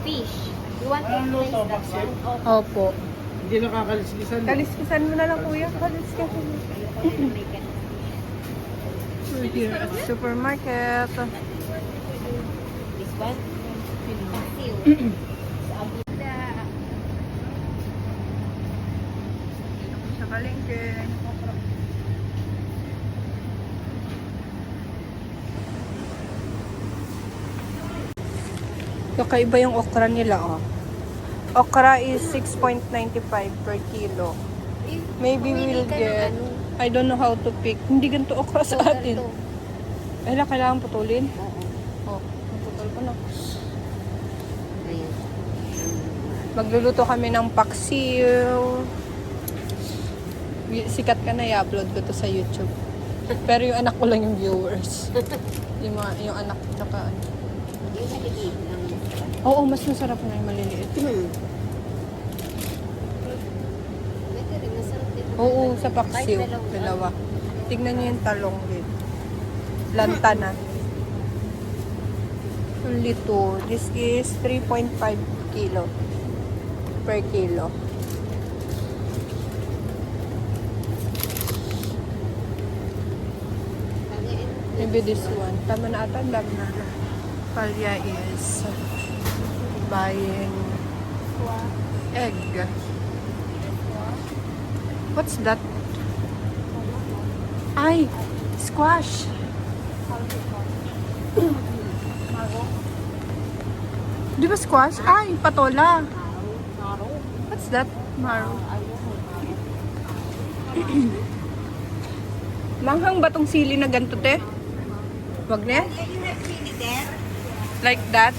fish. You want to place that one? Opo. Hindi nakakaliskisan. Kaliskisan mo na lang, kuya. Kaliskisan mo. We're here at supermarket. This one? Passiw. Sa palengke. Kakaiba yung okra nila, oh. Okra is 6.95 per kilo. Maybe we'll get... I don't know how to pick. Hindi ganito okra sa atin. Ay, kailangan putulin? Oo. Oh, putol ko na. Ayan. Magluluto kami ng paksiw. Sikat ka na, i-upload ko to sa YouTube. Pero yung anak ko lang yung viewers. yung anak ko tsaka ano. Yung maliliit lang. Oo, mas masarap na yung maliliit. Pwede rin, masarap din. Oo, sa paksiw. Kahit Dalawa. Tignan niyo yung talong din. Lanta na. Only 2. This is 3.5 kilo per kilo. Maybe this one. Tama na ata. Dami na. Palya is buying egg. What's that? Ay, squash. Di ba squash? Ay, patola. What's that? Maro. Manghang ba tong sili na ganito, te? Wag na? Like that?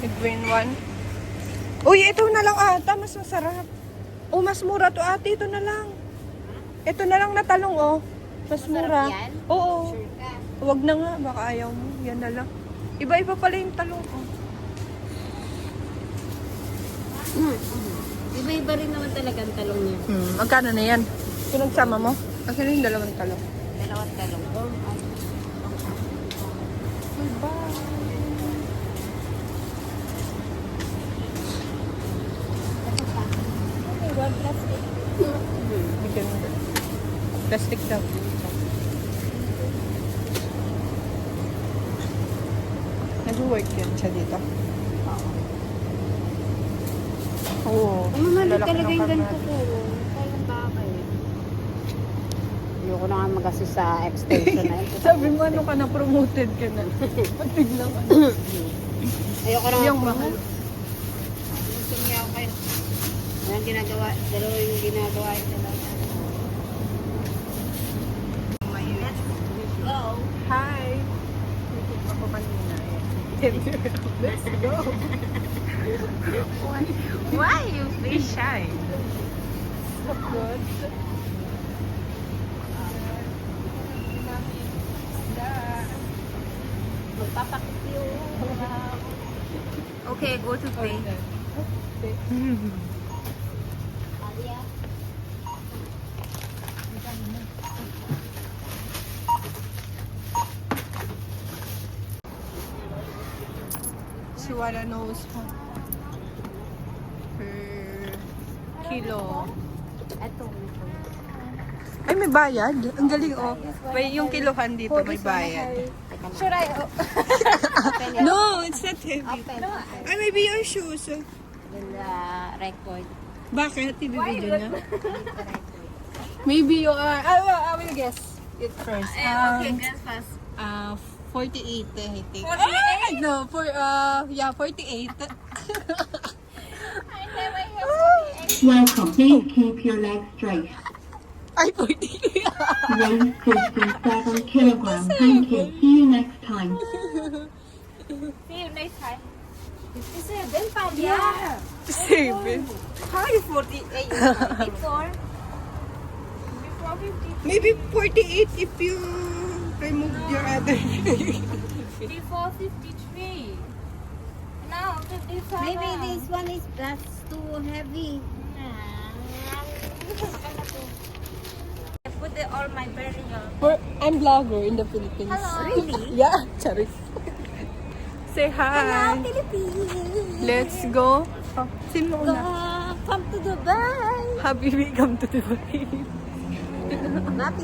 The green one? Uy, ito na lang ata. Mas masarap. Oh, mas mura to ate. Ito na lang. Ito na lang na talong, oh. Mas mura. yan? Oo. Sure ka? Wag na nga. Baka ayaw mo. Yan na lang. Iba-iba pala yung talong, oh. Iba-iba rin naman talaga ang talong niya. Magkano na yan? Pinagsama mo? Kasi yung dalawang talong. Dalawang talong. One plastic. Bigyan mo. Plastic daw. Nag-work yan siya dito. Oo. Ang mamali Lalaki talaga ng yung ganito karnada. ko. Kayang bakay. Ayoko na nga mag-assist sa extension na yun. Sabi mo, ano ka na, promoted ka na. Patig lang ano. Ayoko na nga. Yung mahal. Tumya ako kayo. Walang ginagawa. Dalawa yung ginagawa yung dalawa. Let's go. Hi! Nakita ako kanina eh. Let's go! Why you feel shy? So good. Magpapakitiw. Okay, go to play. Alia. Siwala knows mo. Per kilo. Ito. Ay, may bayad? Ang galing, oh. May yung kilohan dito, may bayad. Should I open it? No, it's not heavy. Open. Ay, maybe your shoes. Then record. Bakit? Ibibidyo niya? Maybe you are... I will guess it first. Okay, guess fast. 48, I think. 48? Ah, no, yeah, 48. Welcome. Please keep your legs straight. Ay, 48. Weigh 57 kilograms. Thank you. See you next time. See you next time. 57 pa Yeah. 7. How you 48? 54? Before 50. Maybe 48 if you remove your other. Before 53. Now 57. Maybe this one is that's too heavy. I put all my burial. I'm vlogger in the Philippines. Hello. Really? Yeah, sorry. Say hi. Philippines. Let's go. Oh, sino una? Come to Dubai. Habibi, come to Dubai.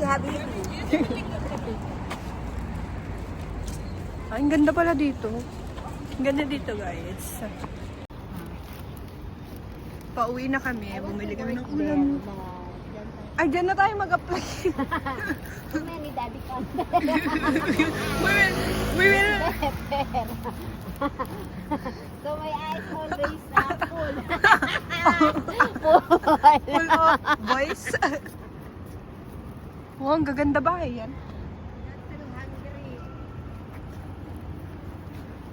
Happy. Ay, ang ganda pala dito. Ang ganda dito, guys. Pauwi na kami. Bumili kami ng ulam. Ay, dyan na tayo mag-apply. Many daddy ka. we will. So my eyes always full. Full of boys. Oh, ang gaganda ba yan? I'm hungry.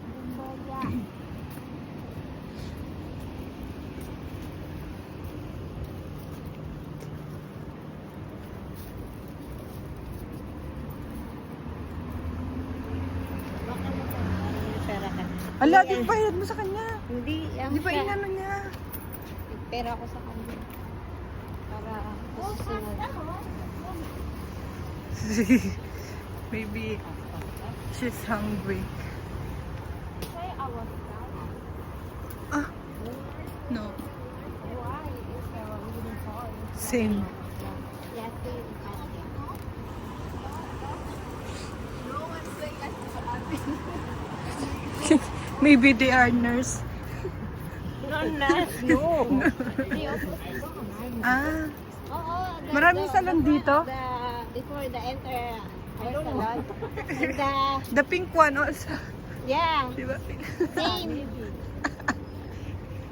Bumboya. Baka pera ka. Ala, di bayad mo sa kanya. Hindi, Di ba inano niya? pera ko sa kanya. Para susunod. Maybe she's hungry. Ah, no. Same. Yeah, same. Maybe they are nurse. No. Ah, Oo. maraming salon dito. Before the enter salon. And The pink one also. yeah, Di ba? same.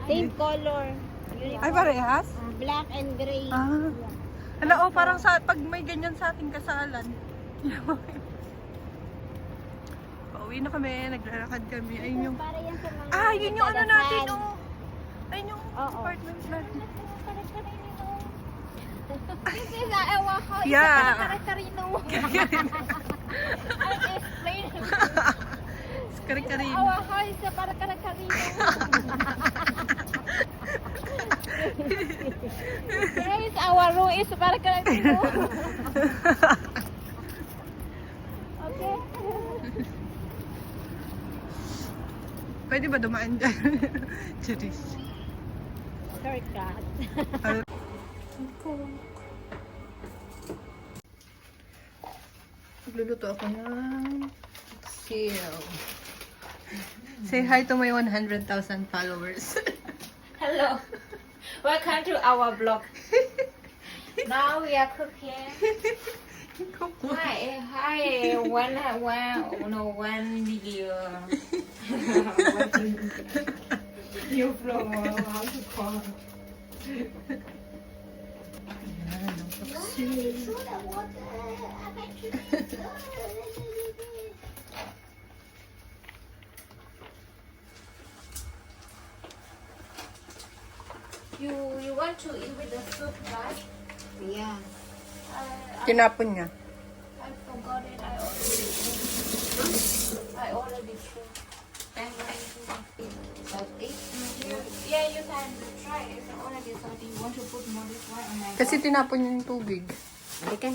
Same color. Ay, parehas? Black and gray. Ah. Ala, oh, parang sa, pag may ganyan sa ating kasalan. Pauwi na kami, naglalakad kami. Ayun yung... Para yan sa mga Ah, yun yung ano natin, nagdadasal. oh. Ayun yung Oo. apartment natin. This is our house. Yeah. Karino. Kari-karin. Our house is para Karino. Guys, our room is para Karino. Okay. Pwede ba dumaan dyan? Charis. Shortcut. Magluluto ako ng seal. Say hi to my 100,000 followers. Hello. Welcome to our vlog. Now we are cooking. Hi. One video. New vlog. How to call. You want to eat with the soup, right? Yeah. Tinapon niya. I forgot it. I already threw. Yeah, you can try. It's already salty. You want to put more this one on my Kasi tinapon niya yung tubig. They can